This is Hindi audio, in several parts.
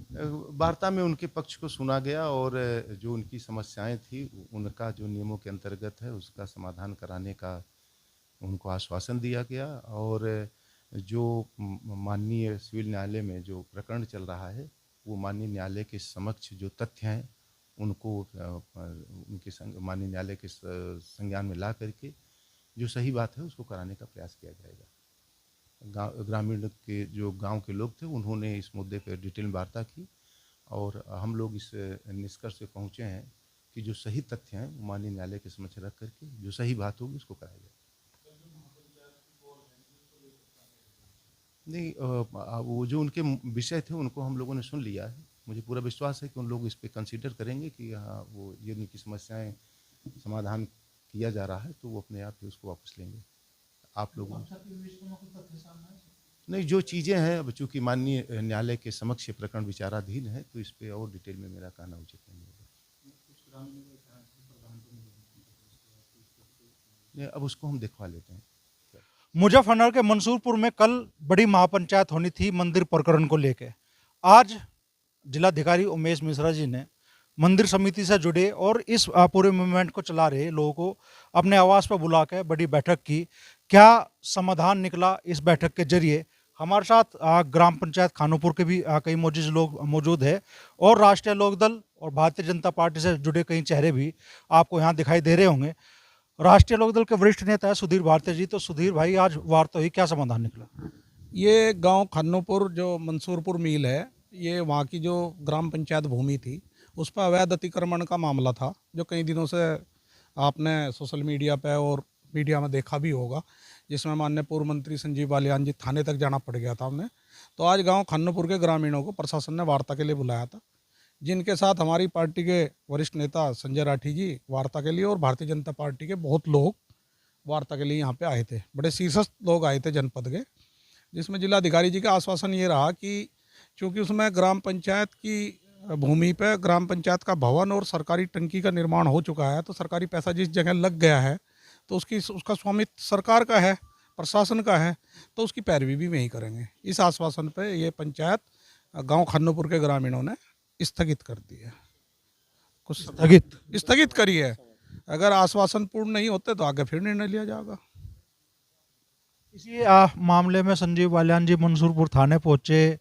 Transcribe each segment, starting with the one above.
वार्ता में उनके पक्ष को सुना गया और जो उनकी समस्याएं थी उनका जो नियमों के अंतर्गत है उसका समाधान कराने का उनको आश्वासन दिया गया। और जो माननीय सिविल न्यायालय में जो प्रकरण चल रहा है वो माननीय न्यायालय के समक्ष जो तथ्य हैं उनको उनके माननीय न्यायालय के संज्ञान में ला करके जो सही बात है उसको कराने का प्रयास किया जाएगा। ग्रामीण के जो गांव के लोग थे उन्होंने इस मुद्दे पर डिटेल में वार्ता की और हम लोग इस निष्कर्ष पे पहुँचे हैं कि जो सही तथ्य हैं वो माननीय न्यायालय के समक्ष रख करके जो सही बात होगी उसको कराया जाए। नहीं, वो जो उनके विषय थे उनको हम लोगों ने सुन लिया है। मुझे पूरा विश्वास है कि उन लोग इस पे कंसीडर करेंगे कि हाँ वो ये उनकी समस्याएं समाधान किया जा रहा है तो वो अपने आप ही उसको वापस लेंगे। आप लोगों नहीं, जो चीज़ें हैं अब चूंकि माननीय न्यायालय के समक्ष ये प्रकरण विचाराधीन है तो इस पे और डिटेल में मेरा कहना उचित नहीं होगा। नहीं, अब उसको हम दिखवा लेते हैं। मुजफ्फरनगर के मंसूरपुर में कल बड़ी महापंचायत होनी थी मंदिर प्रकरण को लेकर। आज जिलाधिकारी उमेश मिश्रा जी ने मंदिर समिति से जुड़े और इस पूरे मूवमेंट को चला रहे लोगों को अपने आवास पर बुला कर बड़ी बैठक की। क्या समाधान निकला इस बैठक के जरिए? हमारे साथ ग्राम पंचायत खानोपुर के भी कई मौजूद लोग मौजूद है और राष्ट्रीय लोकदल और भारतीय जनता पार्टी से जुड़े कई चेहरे भी आपको यहाँ दिखाई दे रहे होंगे। राष्ट्रीय लोकदल के वरिष्ठ नेता है सुधीर भारतीय जी। तो सुधीर भाई, आज वार्ता हुई, क्या समाधान निकला? ये गांव खानोपुर जो मंसूरपुर मील है, ये वहाँ की जो ग्राम पंचायत भूमि थी उस पर अवैध अतिक्रमण का मामला था जो कई दिनों से आपने सोशल मीडिया पे और मीडिया में देखा भी होगा, जिसमें माननीय पूर्व मंत्री संजीव बालियान जी थाने तक जाना पड़ गया था हमें। तो आज गांव खानोपुर के ग्रामीणों को प्रशासन ने वार्ता के लिए बुलाया था, जिनके साथ हमारी पार्टी के वरिष्ठ नेता संजय राठी जी वार्ता के लिए और भारतीय जनता पार्टी के बहुत लोग वार्ता के लिए यहाँ पे आए थे। बड़े शीर्षस्थ लोग आए थे जनपद के, जिसमें जिलाधिकारी जी का आश्वासन ये रहा कि चूँकि उसमें ग्राम पंचायत की भूमि पर ग्राम पंचायत का भवन और सरकारी टंकी का निर्माण हो चुका है, तो सरकारी पैसा जिस जगह लग गया है तो उसका स्वामित्व सरकार का है, प्रशासन का है, तो उसकी पैरवी भी वहीं करेंगे। इस आश्वासन पे ये पंचायत गांव खानोपुर के ग्रामीणों ने स्थगित कर दी है। कुछ स्थगित करी है। अगर आश्वासन पूर्ण नहीं होते तो आगे फिर निर्णय लिया जाएगा। इसी मामले में संजीव बालियान जी मंसूरपुर थाने पहुंचे,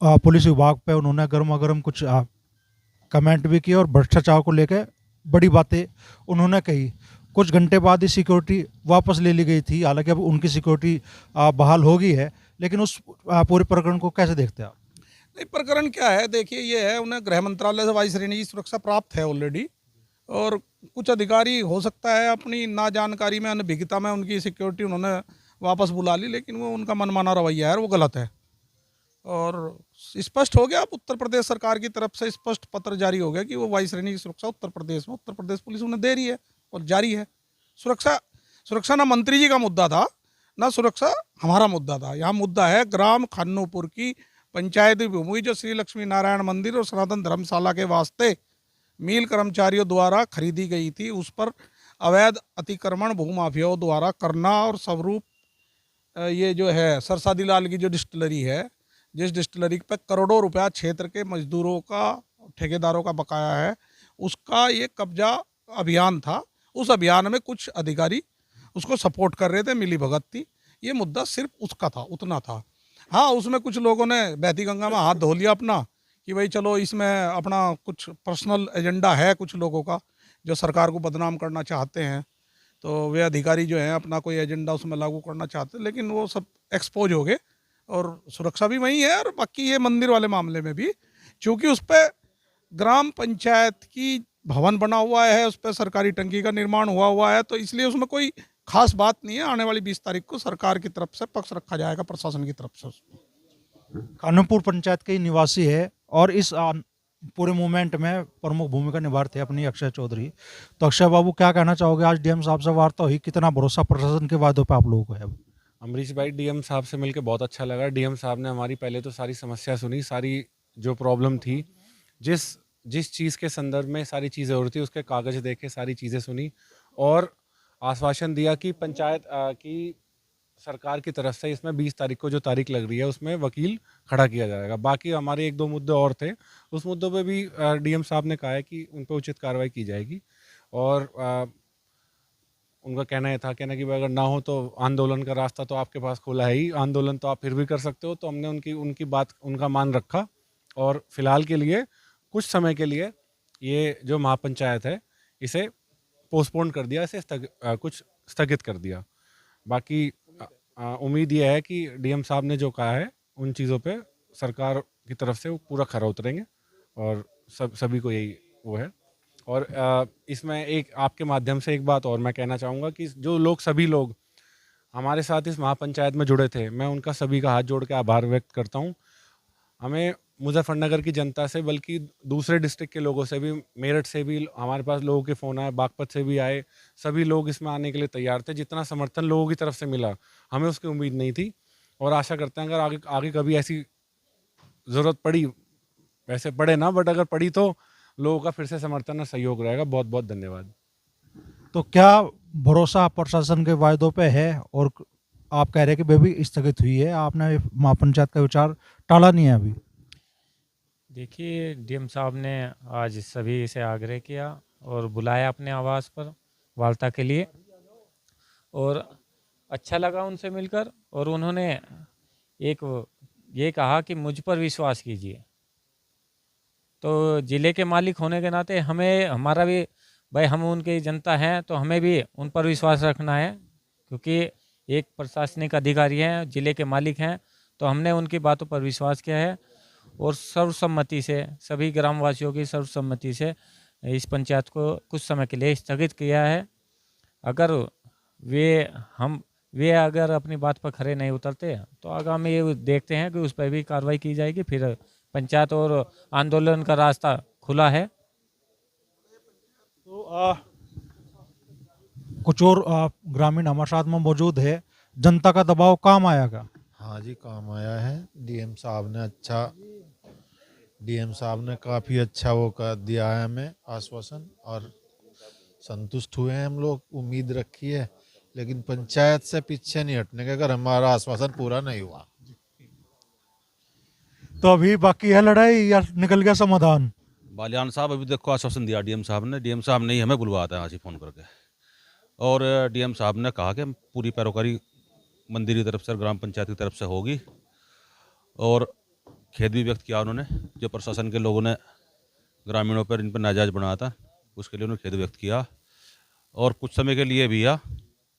पुलिस विभाग पे उन्होंने गर्मा गर्म कुछ कमेंट भी किए और भ्रष्टाचार को लेकर बड़ी बातें उन्होंने कही। कुछ घंटे बाद ही सिक्योरिटी वापस ले ली गई थी। हालांकि अब उनकी सिक्योरिटी बहाल हो गई है, लेकिन उस पूरे प्रकरण को कैसे देखते हैं आप? नहीं, प्रकरण क्या है, देखिए ये है, उन्हें गृह मंत्रालय से वायु श्रेणी की सुरक्षा प्राप्त है ऑलरेडी, और कुछ अधिकारी हो सकता है अपनी ना जानकारी में अनभिज्ञता में उनकी सिक्योरिटी उन्होंने वापस बुला ली, लेकिन वो उनका मनमाना रवैया है और वो गलत है। और स्पष्ट हो गया, अब उत्तर प्रदेश सरकार की तरफ से स्पष्ट पत्र जारी हो गया कि वो वायु श्रेणी की सुरक्षा उत्तर प्रदेश पुलिस उन्हें दे रही है और जारी है। सुरक्षा ना मंत्री जी का मुद्दा था, ना सुरक्षा हमारा मुद्दा था। यहाँ मुद्दा है ग्राम खानोपुर की पंचायती भूमि जो श्री लक्ष्मी नारायण मंदिर और सनातन धर्मशाला के वास्ते मील कर्मचारियों द्वारा खरीदी गई थी, उस पर अवैध अतिक्रमण भूमाफियाओं द्वारा करना। और स्वरूप ये जो है सरसादी लाल की जो डिस्टिलरी है, जिस डिस्टिलरी पर करोड़ों रुपया क्षेत्र के मजदूरों का, ठेकेदारों का बकाया है, उसका ये कब्जा अभियान था। उस अभियान में कुछ अधिकारी उसको सपोर्ट कर रहे थे, मिली भगत थी। ये मुद्दा सिर्फ उसका था, उतना था। हाँ, उसमें कुछ लोगों ने बहती गंगा में हाथ धो लिया अपना कि भाई चलो इसमें अपना कुछ पर्सनल एजेंडा है कुछ लोगों का जो सरकार को बदनाम करना चाहते हैं, तो वे अधिकारी जो हैं अपना कोई एजेंडा उसमें लागू करना चाहते हैं, लेकिन वो सब एक्सपोज हो गए। और सुरक्षा भी वही है। और बाकी ये मंदिर वाले मामले में भी चूँकि उस पर ग्राम पंचायत की भवन बना हुआ है, उस पर सरकारी टंकी का निर्माण हुआ है, तो इसलिए उसमें कोई खास बात नहीं है। आने वाली 20 तारीख को सरकार की तरफ से पक्ष रखा जाएगा, प्रशासन की तरफ से। खानोपुर पंचायत के ही निवासी है और इस पूरे मूवमेंट में प्रमुख भूमिका निभा रहे थे अपनी अक्षय चौधरी। तो अक्षय बाबू, क्या कहना चाहोगे? आज डीएम साहब से वार्ता हुई, कितना भरोसा प्रशासन के वादों पे आप लोगों को है? अमरीश भाई, डीएम साहब से मिलकर बहुत अच्छा लगा। डीएम साहब ने हमारी पहले तो सारी समस्या सुनी, सारी जो प्रॉब्लम थी, जिस चीज़ के संदर्भ में सारी चीज़ें हो रही थी उसके कागज़ देखे सारी चीज़ें सुनी और आश्वासन दिया कि पंचायत की सरकार की तरफ से इसमें 20 तारीख को जो तारीख लग रही है उसमें वकील खड़ा किया जाएगा। बाकी हमारे 1-2 मुद्दे और थे, उस मुद्दों पे भी डीएम साहब ने कहा है कि उन पे उचित कार्रवाई की जाएगी। और उनका कहना ये था, कहना कि भाई अगर ना हो तो आंदोलन का रास्ता तो आपके पास खुला है ही, आंदोलन तो आप फिर भी कर सकते हो। तो हमने उनकी बात, उनका मान रखा और फिलहाल के लिए कुछ समय के लिए ये जो महापंचायत है इसे पोस्टपोन कर दिया, इसे कुछ स्थगित कर दिया। बाकी उम्मीद ये है कि डीएम साहब ने जो कहा है उन चीज़ों पे सरकार की तरफ से वो पूरा खरा उतरेंगे और सभी को यही वो है। और इसमें एक आपके माध्यम से एक बात और मैं कहना चाहूँगा कि जो लोग, सभी लोग हमारे साथ इस महापंचायत में जुड़े थे, मैं उनका सभी का हाथ जोड़ के आभार व्यक्त करता हूँ। हमें मुजफ्फरनगर की जनता से, बल्कि दूसरे डिस्ट्रिक्ट के लोगों से भी, मेरठ से भी हमारे पास लोगों के फ़ोन आए, बागपत से भी आए, सभी लोग इसमें आने के लिए तैयार थे। जितना समर्थन लोगों की तरफ से मिला हमें उसकी उम्मीद नहीं थी, और आशा करते हैं अगर आगे कभी ऐसी ज़रूरत पड़ी, वैसे पड़े ना, बट अगर पड़ी तो लोगों का फिर से समर्थन और सहयोग रहेगा। बहुत बहुत धन्यवाद। तो क्या भरोसा प्रशासन के वायदों पे है? और आप कह रहे हैं कि बेबी स्थगित हुई है, आपने महापंचायत का विचार टाला नहीं है अभी? देखिए, डीएम साहब ने आज सभी से आग्रह किया और बुलाया अपने आवास पर वार्ता के लिए, और अच्छा लगा उनसे मिलकर। और उन्होंने एक ये कहा कि मुझ पर विश्वास कीजिए। तो ज़िले के मालिक होने के नाते हमें, हमारा भी भाई, हम उनकी जनता हैं तो हमें भी उन पर विश्वास रखना है, क्योंकि एक प्रशासनिक अधिकारी हैं, ज़िले के मालिक हैं, तो हमने उनकी बातों पर विश्वास किया है और सर्वसम्मति से, सभी ग्रामवासियों की सर्वसम्मति से इस पंचायत को कुछ समय के लिए स्थगित किया है। अगर वे अगर अपनी बात पर खरे नहीं उतरते तो आगामी ये देखते हैं कि उस पर भी कार्रवाई की जाएगी। फिर पंचायत और आंदोलन का रास्ता खुला है। तो कुछ और ग्रामीण हमारे साथ में मौजूद है, जनता का दबाव काम आएगा? हाँ जी, काम आया है। डीएम साहब ने काफ़ी अच्छा वो कर दिया है हमें आश्वासन, और संतुष्ट हुए हैं हम लोग। उम्मीद रखी है, लेकिन पंचायत से पीछे नहीं हटने का अगर हमारा आश्वासन पूरा नहीं हुआ। तो अभी बाकी है लड़ाई या निकल गया समाधान? बालियान साहब, अभी देखो आश्वासन दिया डीएम साहब ने। डीएम साहब ने ही हमें बुलवाया था यहाँ से फ़ोन करके, और डीएम साहब ने कहा कि पूरी पैरोकारी मंदिर की तरफ से, ग्राम पंचायत की तरफ से होगी। और खेद भी व्यक्त किया उन्होंने, जो प्रशासन के लोगों ने ग्रामीणों पर, इन पर नाजायज बनाया था, उसके लिए उन्होंने खेद व्यक्त किया। और कुछ समय के लिए भी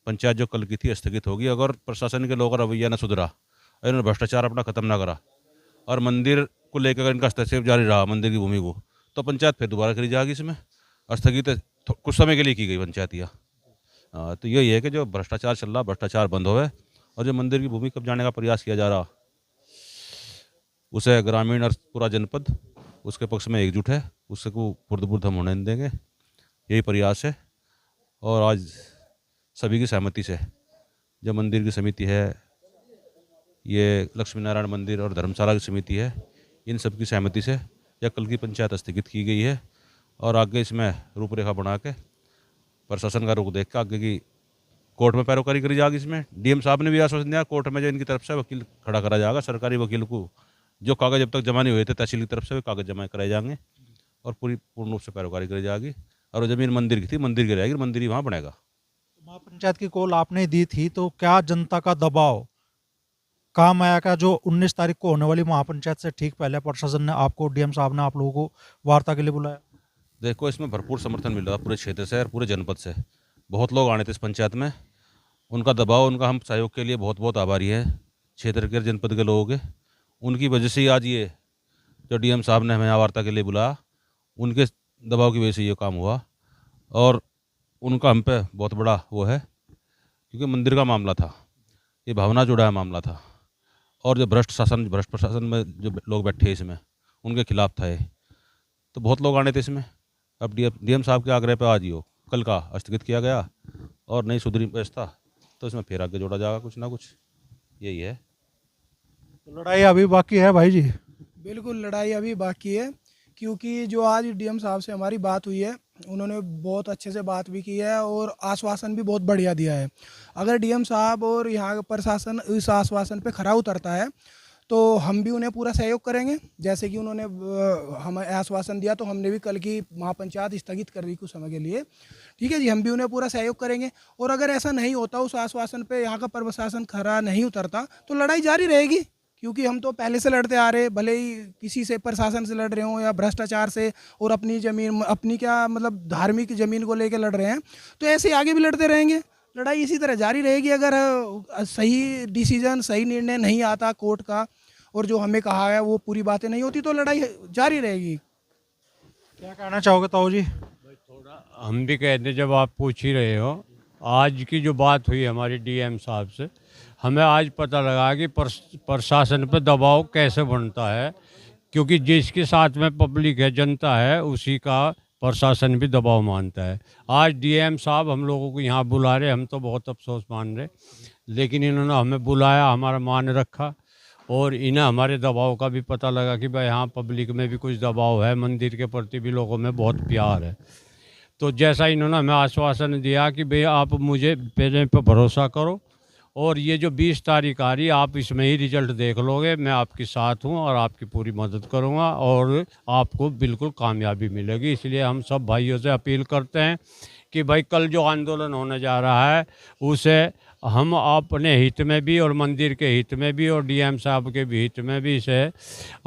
पंचायत जो कल की थी स्थगित होगी, अगर प्रशासन के लोगों का रवैया न सुधरा, इन्होंने भ्रष्टाचार अपना ख़त्म ना करा और मंदिर को लेकर अगर इनका हस्तक्षेप जारी रहा, मंदिर की भूमि को, तो पंचायत फिर दोबारा करी जाएगी। इसमें स्थगित कुछ समय के लिए की गई पंचायत यह। तो यही है कि जो भ्रष्टाचार चल रहा, भ्रष्टाचार बंद होवे, और जो मंदिर की भूमि कब्जाने का प्रयास किया जा रहा, उसे ग्रामीण और पूरा जनपद उसके पक्ष में एकजुट है, उससे को पुरद हम होने देंगे, यही प्रयास है। और आज सभी की सहमति से जो मंदिर की समिति है, ये लक्ष्मी नारायण मंदिर और धर्मशाला की समिति है, इन सब की सहमति से यह कल की पंचायत स्थगित की गई है। और आगे इसमें रूपरेखा बना के प्रशासन का रुख देख के आगे की कोर्ट में पैरोकारी करी जाएगी। इसमें डीएम साहब ने भी आश्वासन दिया, कोर्ट में जो इनकी तरफ से वकील खड़ा करा जाएगा, सरकारी वकील को जो कागज़ अब तक जमा नहीं हुए थे तहसील की तरफ से, वे कागज़ जमा कराए जाएंगे और पूर्ण रूप से पैरोकारी करी जाएगी। और जमीन मंदिर की थी, मंदिर की रहेगी, मंदिर ही वहाँ बनेगा। महापंचायत की कॉल आपने दी थी, तो क्या जनता का दबाव काम आया? क्या जो 19 तारीख को होने वाली महापंचायत से ठीक पहले प्रशासन ने आपको, डीएम साहब ने आप लोगों को वार्ता के लिए बुलाया? देखो, इसमें भरपूर समर्थन मिल रहा पूरे क्षेत्र से और पूरे जनपद से। बहुत लोग आने थे इस पंचायत में, उनका दबाव, उनका हम सहयोग के लिए बहुत बहुत आभारी है क्षेत्र के, जनपद के लोगों के। उनकी वजह से ही आज ये जो डीएम साहब ने हमें यहाँ वार्ता के लिए बुलाया, उनके दबाव की वजह से ये काम हुआ। और उनका हम पे बहुत बड़ा वो है, क्योंकि मंदिर का मामला था, ये भावना जुड़ा है मामला था। और जो भ्रष्ट प्रशासन में जो लोग बैठे हैं इसमें, उनके खिलाफ था ये। तो बहुत लोग आने थे इसमें। अब डीएम साहब के आग्रह पर आज यो कल का स्थगित किया गया, और नई सुधरी व्यवस्था, तो इसमें फिर आगे जोड़ा जाएगा कुछ ना कुछ, यही है। तो लड़ाई अभी बाकी है भाई जी? बिल्कुल, लड़ाई अभी बाकी है, क्योंकि जो आज डीएम साहब से हमारी बात हुई है उन्होंने बहुत अच्छे से बात भी की है और आश्वासन भी बहुत बढ़िया दिया है। अगर डीएम साहब और यहाँ का प्रशासन इस आश्वासन पे खरा उतरता है तो हम भी उन्हें पूरा सहयोग करेंगे। जैसे कि उन्होंने हमें आश्वासन दिया तो हमने भी कल की महापंचायत स्थगित कर दी कुछ समय के लिए। ठीक है जी, हम भी उन्हें पूरा सहयोग करेंगे। और अगर ऐसा नहीं होता, उस आश्वासन पे यहाँ का प्रशासन खरा नहीं उतरता, तो लड़ाई जारी रहेगी, क्योंकि हम तो पहले से लड़ते आ रहे, भले ही किसी से प्रशासन से लड़ रहे हों या भ्रष्टाचार से और अपनी ज़मीन अपनी क्या मतलब धार्मिक ज़मीन को लेकर लड़ रहे हैं, तो ऐसे ही आगे भी लड़ते रहेंगे। लड़ाई इसी तरह जारी रहेगी। अगर सही डिसीजन सही निर्णय नहीं आता कोर्ट का और जो हमें कहा है वो पूरी बातें नहीं होती, तो लड़ाई जारी रहेगी। क्या कहना चाहोगे ताऊ जी? हम भी कहते हैं, जब आप पूछ ही रहे हो, आज की जो बात हुई हमारी डीएम साहब से, हमें आज पता लगा कि प्रशासन पर दबाव कैसे बनता है, क्योंकि जिसके साथ में पब्लिक है, जनता है, उसी का प्रशासन भी दबाव मानता है। आज डीएम साहब हम लोगों को यहाँ बुला रहे, हम तो बहुत अफसोस मान रहे, लेकिन इन्होंने हमें बुलाया, हमारा मान रखा और इन्हें हमारे दबाव का भी पता लगा कि भाई यहाँ पब्लिक में भी कुछ दबाव है, मंदिर के प्रति भी लोगों में बहुत प्यार है। तो जैसा इन्होंने हमें आश्वासन दिया कि भाई आप मुझे मेरे पे भरोसा करो और ये जो 20 तारीख आ रही है, आप इसमें ही रिजल्ट देख लोगे, मैं आपके साथ हूँ और आपकी पूरी मदद करूँगा और आपको बिल्कुल कामयाबी मिलेगी। इसलिए हम सब भाइयों से अपील करते हैं कि भाई कल जो आंदोलन होने जा रहा है उसे हम अपने हित में भी और मंदिर के हित में भी और डीएम साहब के भी हित में भी इसे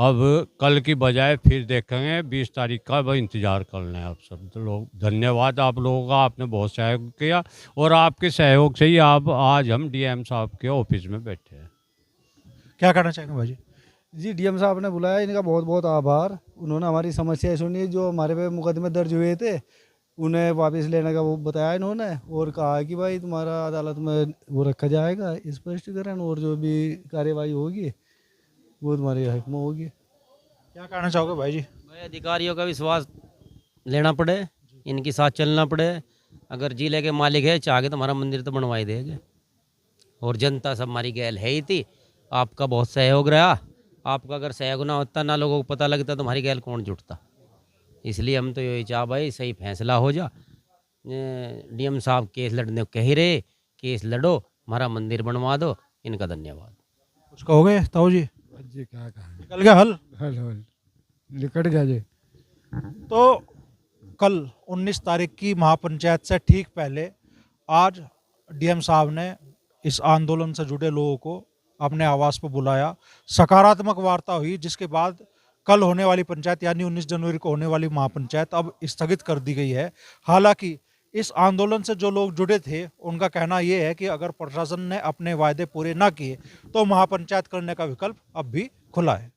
अब कल की बजाय फिर देखेंगे। 20 तारीख का वह इंतज़ार कर लें आप सब लोग। धन्यवाद आप लोगों का, आपने बहुत सहयोग किया और आपके सहयोग से ही आप आज हम डीएम साहब के ऑफिस में बैठे हैं। क्या कहना चाहेंगे भाई जी? डीएम साहब ने बुलाया, इनका बहुत बहुत आभार। उन्होंने हमारी समस्याएं सुनी, जो हमारे पे मुकदमे दर्ज हुए थे उन्हें वापस लेने का वो बताया इन्होंने और कहा कि भाई तुम्हारा अदालत में वो रखा जाएगा स्पष्टीकरण और जो भी कार्यवाही होगी वो तुम्हारे हक में होगी। क्या कहना चाहोगे भाई जी? भाई अधिकारियों का विश्वास लेना पड़े, इनके साथ चलना पड़े। अगर जिले के मालिक है, चाह के तुम्हारा मंदिर तो बनवा ही देंगे और जनता सब हमारी गैल है ही थी। आपका बहुत सहयोग रहा, आपका अगर सहयोग ना होता, ना लोगों को पता लगता, तुम्हारी गैल कौन जुटता। इसलिए हम तो यही चाह भाई सही फैसला हो जा। डीएम साहब केस लड़ने को कह ही रहे, केस लड़ो, हमारा मंदिर बनवा दो। इनका धन्यवाद। कुछ कहोगे ताऊ जी? जी क्या कहा, निकल गया हल? हल हल निकट गया जी। तो कल 19 तारीख की महापंचायत से ठीक पहले आज डीएम साहब ने इस आंदोलन से जुड़े लोगों को अपने आवास पर बुलाया, सकारात्मक वार्ता हुई, जिसके बाद कल होने वाली पंचायत यानी 19 जनवरी को होने वाली महापंचायत अब स्थगित कर दी गई है। हालांकि इस आंदोलन से जो लोग जुड़े थे उनका कहना ये है कि अगर प्रशासन ने अपने वायदे पूरे ना किए तो महापंचायत करने का विकल्प अब भी खुला है।